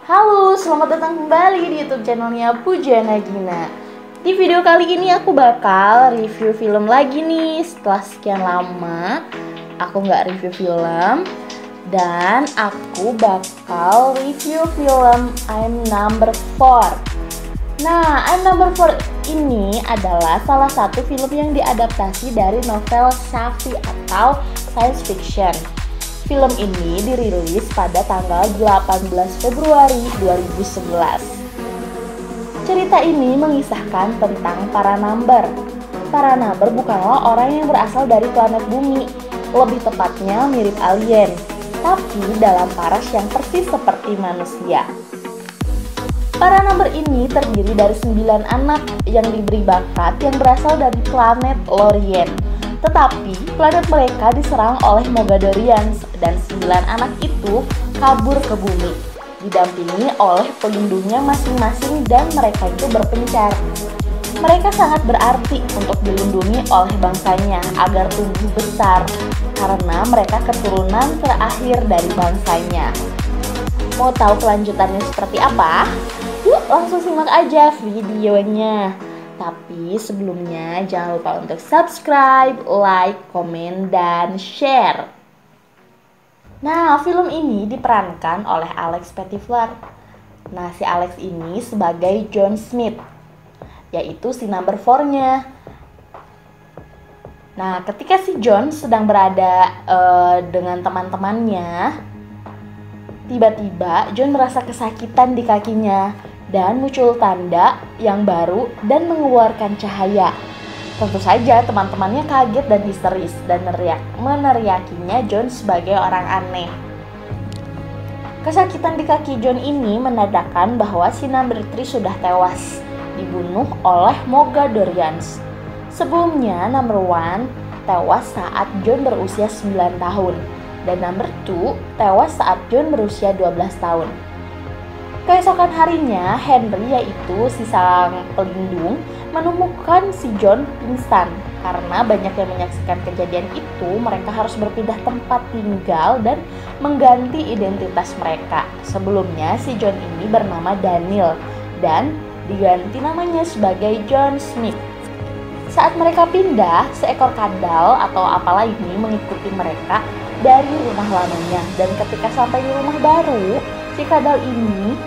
Halo, selamat datang kembali di YouTube channelnya Pujana Gina. Di video kali ini aku bakal review film lagi nih. Setelah sekian lama aku nggak review film, dan aku bakal review film I'm Number 4. Nah, I'm Number 4 ini adalah salah satu film yang diadaptasi dari novel sci-fi atau science fiction. Film ini dirilis pada tanggal 18 Februari 2011. Cerita ini mengisahkan tentang para number. Para number bukanlah orang yang berasal dari planet bumi, lebih tepatnya mirip alien, tapi dalam paras yang persis seperti manusia. Para number ini terdiri dari 9 anak yang diberi bakat yang berasal dari planet Lorien. Tetapi planet mereka diserang oleh Mogadorians dan 9 anak itu kabur ke bumi, didampingi oleh pelindungnya masing-masing dan mereka itu berpencar. Mereka sangat berarti untuk dilindungi oleh bangsanya agar tumbuh besar, karena mereka keturunan terakhir dari bangsanya. Mau tahu kelanjutannya seperti apa? Yuk langsung simak aja videonya. Tapi sebelumnya jangan lupa untuk subscribe, like, komen, dan share. Nah, film ini diperankan oleh Alex Pettyfer. Nah, si Alex ini sebagai John Smith, yaitu si number 4-nya. Nah, ketika si John sedang berada dengan teman-temannya, tiba-tiba John merasa kesakitan di kakinya dan muncul tanda yang baru dan mengeluarkan cahaya. Tentu saja teman-temannya kaget dan histeris dan meneriakinya John sebagai orang aneh. Kesakitan di kaki John ini menandakan bahwa si number 3 sudah tewas, dibunuh oleh Mogadorians. Sebelumnya number 1 tewas saat John berusia 9 tahun dan number 2 tewas saat John berusia 12 tahun. Keesokan harinya, Henry, yaitu si sang pelindung, menemukan si John pingsan. Karena banyak yang menyaksikan kejadian itu, mereka harus berpindah tempat tinggal dan mengganti identitas mereka. Sebelumnya, si John ini bernama Daniel dan diganti namanya sebagai John Smith. Saat mereka pindah, seekor kadal atau apalah ini mengikuti mereka dari rumah lamanya. Dan ketika sampai di rumah baru, si kadal ini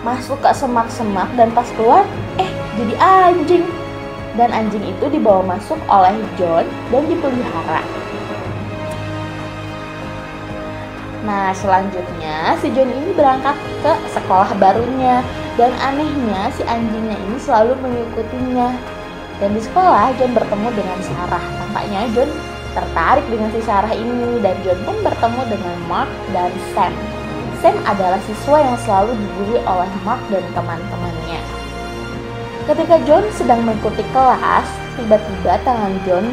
masuk ke semak-semak dan pas keluar, jadi anjing. Dan anjing itu dibawa masuk oleh John dan dipelihara. Nah, selanjutnya si John ini berangkat ke sekolah barunya. Dan anehnya si anjingnya ini selalu mengikutinya. Dan di sekolah John bertemu dengan Sarah. Tampaknya John tertarik dengan si Sarah ini dan John pun bertemu dengan Mark dan Sam. Sam adalah siswa yang selalu dibully oleh Mark dan teman-temannya. Ketika John sedang mengikuti kelas, tiba-tiba tangan John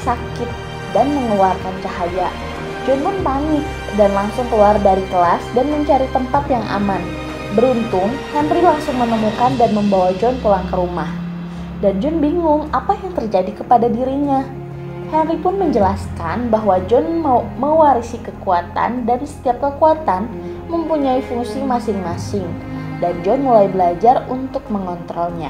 sakit dan mengeluarkan cahaya. John pun panik dan langsung keluar dari kelas dan mencari tempat yang aman. Beruntung, Henry langsung menemukan dan membawa John pulang ke rumah. Dan John bingung apa yang terjadi kepada dirinya. Henry pun menjelaskan bahwa John mau mewarisi kekuatan dan setiap kekuatan mempunyai fungsi masing-masing dan John mulai belajar untuk mengontrolnya.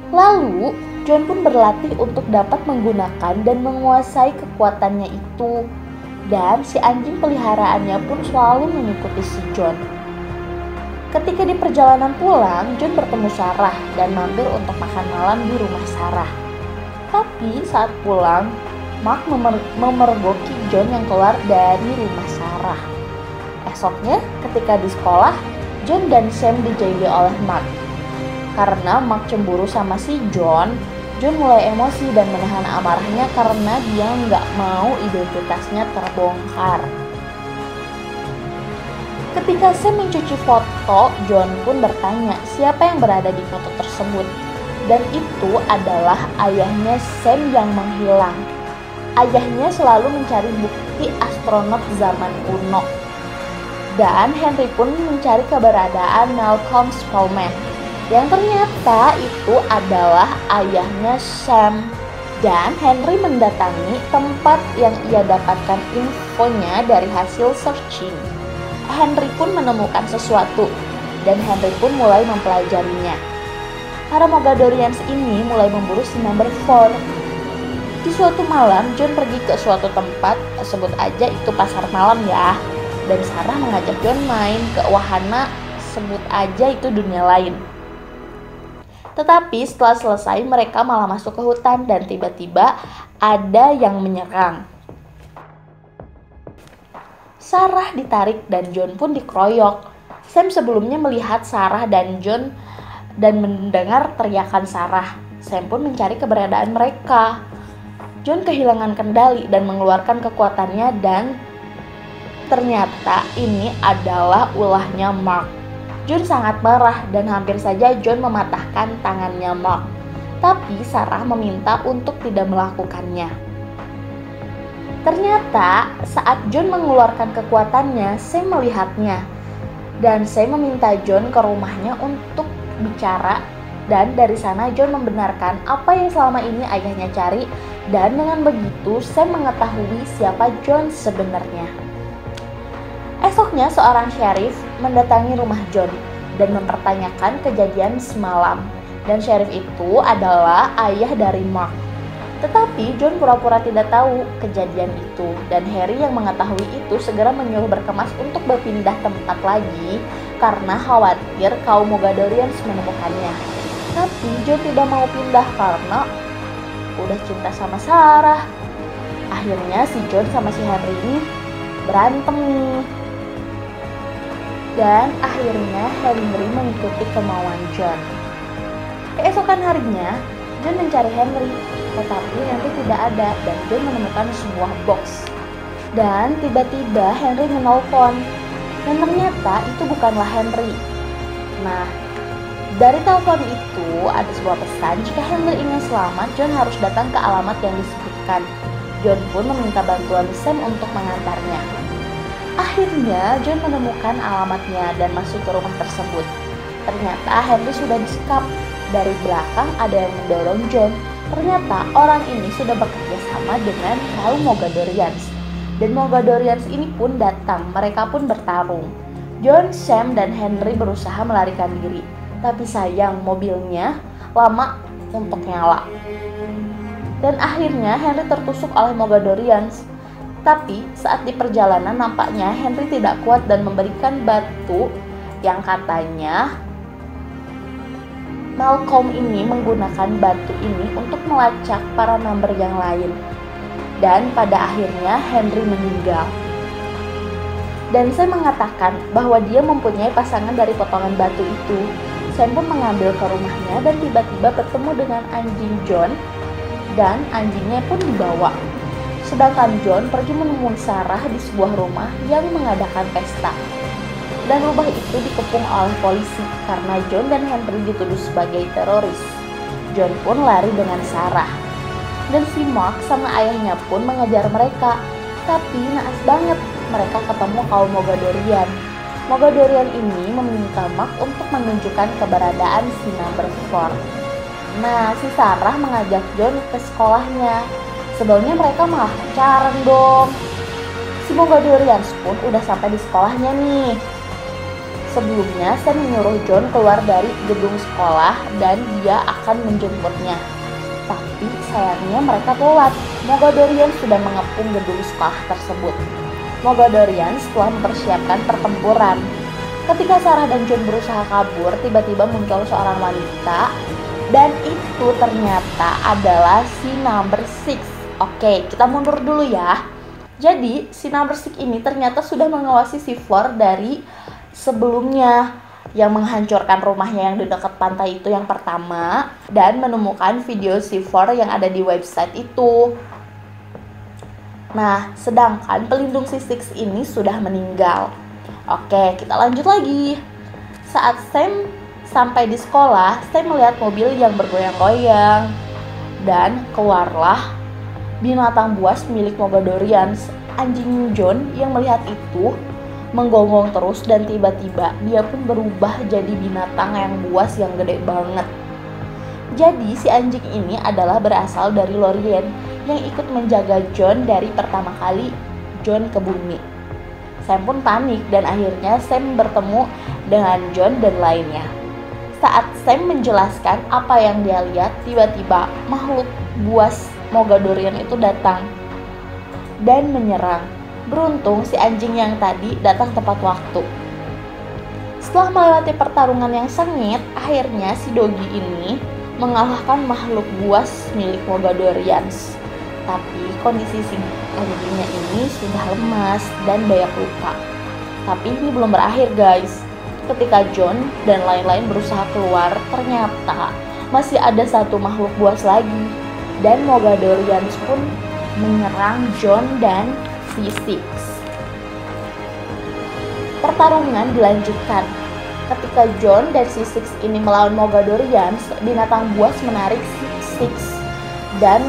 Lalu, John pun berlatih untuk dapat menggunakan dan menguasai kekuatannya itu. Dan si anjing peliharaannya pun selalu mengikuti si John. Ketika di perjalanan pulang, John bertemu Sarah dan mampir untuk makan malam di rumah Sarah. Tapi saat pulang, Mark memergoki John yang keluar dari rumah Sarah. Esoknya, ketika di sekolah, John dan Sam dijauhi oleh Mark. Karena Mark cemburu sama si John, John mulai emosi dan menahan amarahnya karena dia nggak mau identitasnya terbongkar. Ketika Sam mencuci foto, John pun bertanya siapa yang berada di foto tersebut. Dan itu adalah ayahnya Sam yang menghilang. Ayahnya selalu mencari bukti astronot zaman kuno. Dan Henry pun mencari keberadaan Malcolm Spellman, yang ternyata itu adalah ayahnya Sam. Dan Henry mendatangi tempat yang ia dapatkan infonya dari hasil searching. Henry pun menemukan sesuatu, dan Henry pun mulai mempelajarinya. Para Mogadorians ini mulai memburu si Number 4. Di suatu malam, John pergi ke suatu tempat, sebut aja itu pasar malam ya. Dan Sarah mengajak John main ke wahana, sebut aja itu dunia lain. Tetapi setelah selesai mereka malah masuk ke hutan dan tiba-tiba ada yang menyerang. Sarah ditarik dan John pun dikeroyok. Sam sebelumnya melihat Sarah dan John dan mendengar teriakan Sarah. Sam pun mencari keberadaan mereka. John kehilangan kendali dan mengeluarkan kekuatannya dan ternyata ini adalah ulahnya Mark. John sangat marah dan hampir saja John mematahkan tangannya Mark. Tapi Sarah meminta untuk tidak melakukannya. Ternyata saat John mengeluarkan kekuatannya, Sam melihatnya. Dan Sam meminta John ke rumahnya untuk bicara. Dan dari sana John membenarkan apa yang selama ini ayahnya cari. Dan dengan begitu Sam mengetahui siapa John sebenarnya. Esoknya seorang sheriff mendatangi rumah John dan mempertanyakan kejadian semalam. Dan sheriff itu adalah ayah dari Mark. Tetapi John pura-pura tidak tahu kejadian itu. Dan Harry yang mengetahui itu segera menyuruh berkemas untuk berpindah tempat lagi karena khawatir kaum Mogadorians menemukannya. Tapi John tidak mau pindah karena udah cinta sama Sarah. Akhirnya si John sama si Henry ini berantem nih. Dan akhirnya Henry mengikuti kemauan John. Keesokan harinya, John mencari Henry, tetapi Henry tidak ada dan John menemukan sebuah box. Dan tiba-tiba Henry menelpon, dan ternyata itu bukanlah Henry. Nah, dari telepon itu ada sebuah pesan, jika Henry ingin selamat, John harus datang ke alamat yang disebutkan. John pun meminta bantuan Sam untuk mengantarnya. Akhirnya John menemukan alamatnya dan masuk ke rumah tersebut. Ternyata Henry sudah disekap. Dari belakang ada yang mendorong John. Ternyata orang ini sudah bekerja sama dengan kaum Mogadorians. Dan Mogadorians ini pun datang, mereka pun bertarung. John, Sam, dan Henry berusaha melarikan diri. Tapi sayang mobilnya lama untuk nyala. Dan akhirnya Henry tertusuk oleh Mogadorians. Tapi saat di perjalanan nampaknya Henry tidak kuat dan memberikan batu yang katanya Malcolm ini menggunakan batu ini untuk melacak para Number yang lain. Dan pada akhirnya Henry meninggal. Dan Sam mengatakan bahwa dia mempunyai pasangan dari potongan batu itu. Sam pun mengambil ke rumahnya dan tiba-tiba bertemu dengan anjing John dan anjingnya pun dibawa. Sedangkan John pergi menemui Sarah di sebuah rumah yang mengadakan pesta. Dan rumah itu dikepung oleh polisi karena John dan Henry dituduh sebagai teroris. John pun lari dengan Sarah. Dan si Mark sama ayahnya pun mengejar mereka. Tapi naas banget, mereka ketemu kaum Mogadorian. Mogadorian ini meminta Mark untuk menunjukkan keberadaan si Number 4. Nah, si Sarah mengajak John ke sekolahnya. Sebelumnya mereka malah pacaran dong. Si Mogadorians pun udah sampai di sekolahnya nih. Sebelumnya Sam menyuruh John keluar dari gedung sekolah dan dia akan menjemputnya. Tapi sayangnya mereka telat. Mogadorians sudah mengepung gedung sekolah tersebut. Mogadorians telah mempersiapkan pertempuran. Ketika Sarah dan John berusaha kabur, tiba-tiba muncul seorang wanita. Dan itu ternyata adalah si Number 6. Oke, kita mundur dulu ya. Jadi, si Number 6 ini ternyata sudah mengawasi si 4 dari sebelumnya yang menghancurkan rumahnya yang di dekat pantai itu yang pertama dan menemukan video si 4 yang ada di website itu. Nah, sedangkan pelindung si 6 ini sudah meninggal. Oke, kita lanjut lagi. Saat Sam sampai di sekolah, Sam melihat mobil yang bergoyang-goyang dan keluarlah binatang buas milik Mogadorians. Anjing John yang melihat itu menggonggong terus dan tiba-tiba dia pun berubah jadi binatang yang buas yang gede banget. Jadi si anjing ini adalah berasal dari Lorien yang ikut menjaga John dari pertama kali John ke bumi. Sam pun panik dan akhirnya Sam bertemu dengan John dan lainnya. Saat Sam menjelaskan apa yang dia lihat, tiba-tiba makhluk buas Mogadorian itu datang dan menyerang. Beruntung si anjing yang tadi datang tepat waktu. Setelah melewati pertarungan yang sengit, akhirnya si Dogi ini mengalahkan makhluk buas milik Mogadorians. Tapi kondisi si anjingnya ini sudah lemas dan banyak luka. Tapi ini belum berakhir guys. Ketika John dan lain-lain berusaha keluar, ternyata masih ada satu makhluk buas lagi. Dan Mogadorians pun menyerang John dan C6. Pertarungan dilanjutkan. Ketika John dan C6 ini melawan Mogadorians, binatang buas menarik C6 dan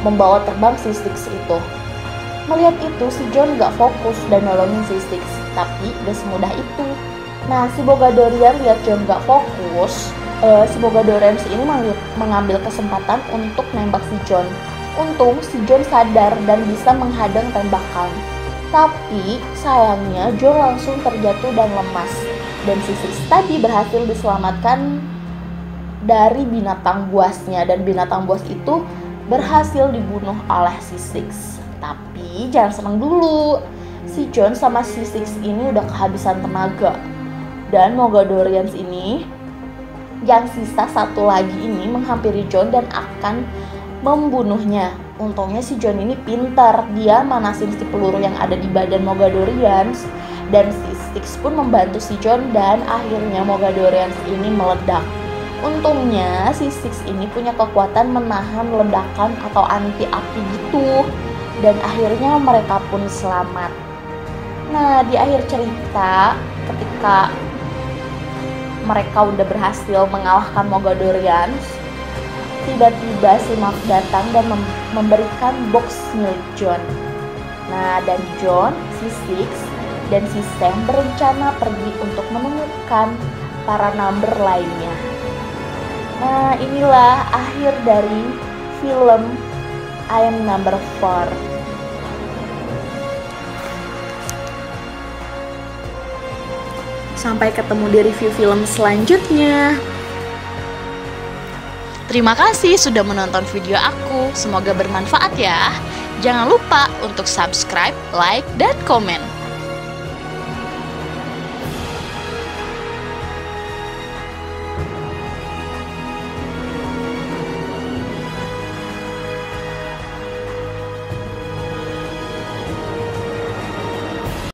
membawa terbang C6 itu. Melihat itu, si John gak fokus dan nolongin C6, tapi gak semudah itu. Nah, si Mogadorian lihat John gak fokus, si Mogadorians ini mengambil kesempatan untuk nembak si John. Untung si John sadar dan bisa menghadang tembakan. Tapi sayangnya John langsung terjatuh dan lemas. Dan C6 tadi berhasil diselamatkan dari binatang buasnya, dan binatang buas itu berhasil dibunuh oleh C6. Tapi jangan senang dulu, si John sama C6 ini udah kehabisan tenaga. Dan Mogadorians ini yang sisa satu lagi ini menghampiri John dan akan membunuhnya. Untungnya si John ini pintar, dia manasin si peluru yang ada di badan Mogadorians, dan C6 pun membantu si John dan akhirnya Mogadorians ini meledak. Untungnya C6 ini punya kekuatan menahan ledakan atau anti api gitu, dan akhirnya mereka pun selamat. Nah, di akhir cerita ketika mereka udah berhasil mengalahkan Mogadorians, tiba-tiba si Marv datang dan memberikan box milik John. Nah, dan John, C6, dan si Sam berencana pergi untuk menemukan para number lainnya. Nah, inilah akhir dari film I Am Number 4. Sampai ketemu di review film selanjutnya. Terima kasih sudah menonton video aku. Semoga bermanfaat ya. Jangan lupa untuk subscribe, like, dan komen.